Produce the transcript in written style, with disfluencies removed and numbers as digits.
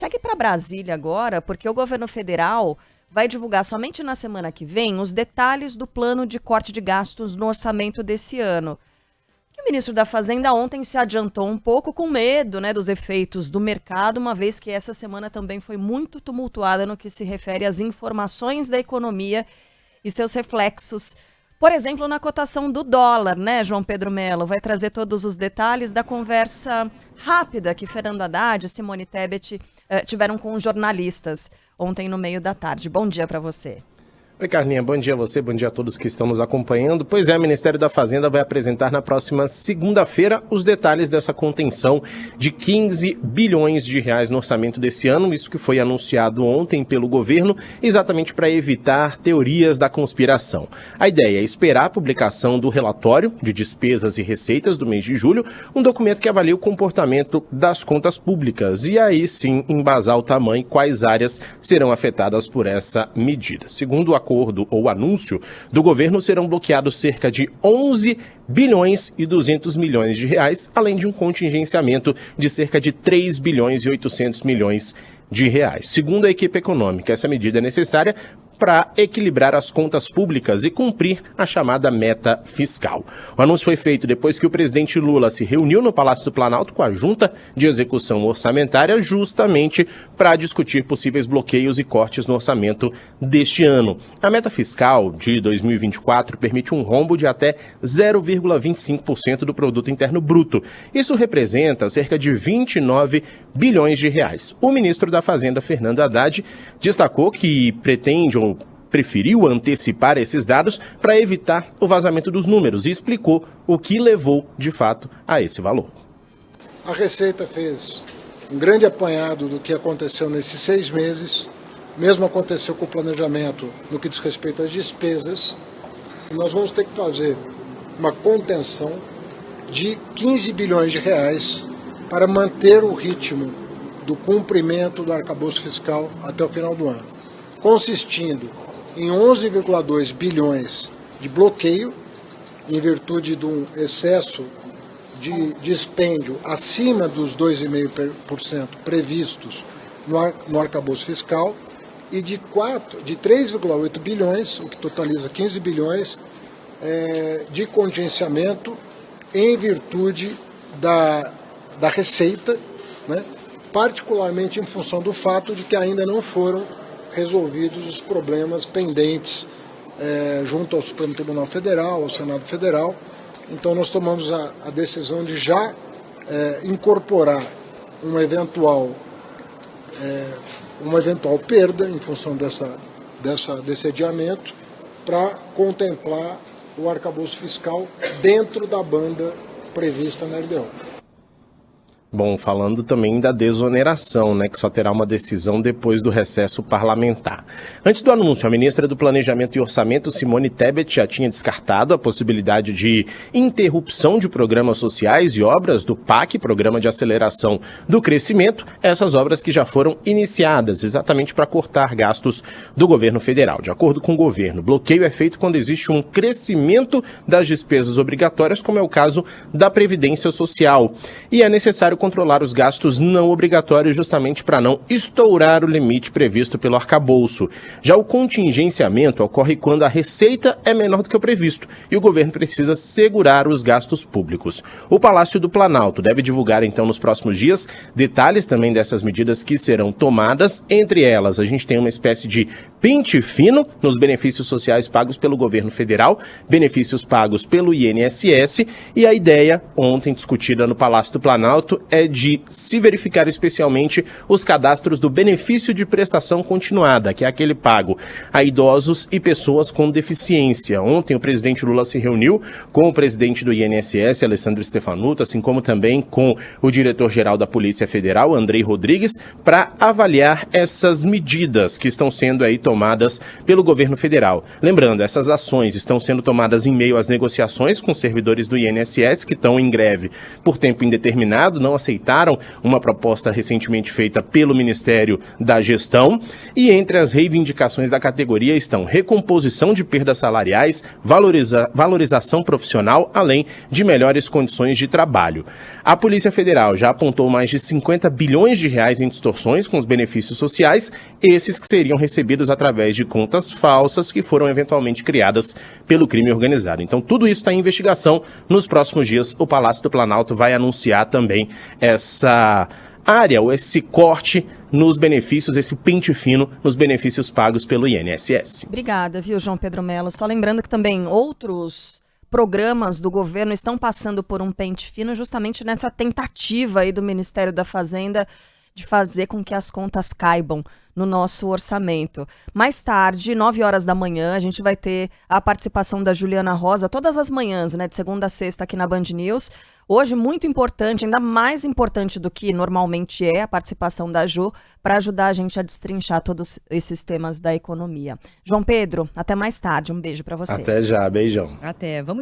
Segue para Brasília agora, porque o governo federal vai divulgar somente na semana que vem os detalhes do plano de corte de gastos no orçamento desse ano. O ministro da Fazenda ontem se adiantou um pouco com medo, dos efeitos do mercado, uma vez que essa semana também foi muito tumultuada no que se refere às informações da economia e seus reflexos. Por exemplo, na cotação do dólar, João Pedro Mello? Vai trazer todos os detalhes da conversa rápida que Fernando Haddad e Simone Tebet tiveram com os jornalistas ontem no meio da tarde. Bom dia para você. Oi, Carlinha, bom dia a você, bom dia a todos que estão nos acompanhando. Pois é, o Ministério da Fazenda vai apresentar na próxima segunda-feira os detalhes dessa contenção de 15 bilhões de reais no orçamento desse ano, isso que foi anunciado ontem pelo governo, exatamente para evitar teorias da conspiração. A ideia é esperar a publicação do relatório de despesas e receitas do mês de julho, um documento que avalia o comportamento das contas públicas e aí sim embasar o tamanho e quais áreas serão afetadas por essa medida. Segundo o acordo ou anúncio do governo, serão bloqueados cerca de 11 bilhões e 200 milhões de reais, além de um contingenciamento de cerca de 3 bilhões e 800 milhões de reais. Segundo a equipe econômica, essa medida é necessária para equilibrar as contas públicas e cumprir a chamada meta fiscal. O anúncio foi feito depois que o presidente Lula se reuniu no Palácio do Planalto com a Junta de Execução Orçamentária justamente para discutir possíveis bloqueios e cortes no orçamento deste ano. A meta fiscal de 2024 permite um rombo de até 0,25% do produto interno bruto. Isso representa cerca de 29 bilhões de reais. O ministro da Fazenda, Fernando Haddad, destacou que preferiu antecipar esses dados para evitar o vazamento dos números e explicou o que levou, de fato, a esse valor. A Receita fez um grande apanhado do que aconteceu nesses 6 meses, mesmo aconteceu com o planejamento no que diz respeito às despesas. Nós vamos ter que fazer uma contenção de 15 bilhões de reais para manter o ritmo do cumprimento do arcabouço fiscal até o final do ano, consistindo em 11,2 bilhões de bloqueio, em virtude de um excesso de dispêndio acima dos 2,5% previstos no arcabouço fiscal, e de 3,8 bilhões, o que totaliza 15 bilhões, de contingenciamento em virtude da receita, particularmente em função do fato de que ainda não foram resolvidos os problemas pendentes junto ao Supremo Tribunal Federal, ao Senado Federal. Então nós tomamos a decisão de já incorporar uma eventual perda em função desse adiamento para contemplar o arcabouço fiscal dentro da banda prevista na LDO. Bom, falando também da desoneração, que só terá uma decisão depois do recesso parlamentar. Antes do anúncio, a ministra do Planejamento e Orçamento, Simone Tebet, já tinha descartado a possibilidade de interrupção de programas sociais e obras do PAC, Programa de Aceleração do Crescimento, essas obras que já foram iniciadas, exatamente para cortar gastos do governo federal. De acordo com o governo, bloqueio é feito quando existe um crescimento das despesas obrigatórias, como é o caso da Previdência Social. E é necessário controlar os gastos não obrigatórios justamente para não estourar o limite previsto pelo arcabouço. Já o contingenciamento ocorre quando a receita é menor do que o previsto e o governo precisa segurar os gastos públicos. O Palácio do Planalto deve divulgar então nos próximos dias detalhes também dessas medidas que serão tomadas. Entre elas, a gente tem uma espécie de pente fino nos benefícios sociais pagos pelo governo federal, benefícios pagos pelo INSS, e a ideia, ontem discutida no Palácio do Planalto, é de se verificar especialmente os cadastros do benefício de prestação continuada, que é aquele pago a idosos e pessoas com deficiência. Ontem o presidente Lula se reuniu com o presidente do INSS, Alessandro Stefanuto, assim como também com o diretor-geral da Polícia Federal, Andrei Rodrigues, para avaliar essas medidas que estão sendo aí tomadas pelo governo federal. Lembrando, essas ações estão sendo tomadas em meio às negociações com servidores do INSS que estão em greve por tempo indeterminado, não aceitaram uma proposta recentemente feita pelo Ministério da Gestão. E entre as reivindicações da categoria estão recomposição de perdas salariais, valorização profissional, além de melhores condições de trabalho. A Polícia Federal já apontou mais de 50 bilhões de reais em distorções com os benefícios sociais, esses que seriam recebidos através de contas falsas que foram eventualmente criadas pelo crime organizado. Então, tudo isso está em investigação. Nos próximos dias, o Palácio do Planalto vai anunciar também essa área, ou esse corte nos benefícios, esse pente fino nos benefícios pagos pelo INSS. Obrigada, viu, João Pedro Melo? Só lembrando que também outros programas do governo estão passando por um pente fino justamente nessa tentativa aí do Ministério da Fazenda de fazer com que as contas caibam no nosso orçamento. Mais tarde, 9 horas da manhã, a gente vai ter a participação da Juliana Rosa, todas as manhãs, né, de segunda a sexta aqui na Band News. Hoje, muito importante, ainda mais importante do que normalmente é a participação da Ju, para ajudar a gente a destrinchar todos esses temas da economia. João Pedro, até mais tarde. Um beijo para você. Até já, beijão. Até, vamos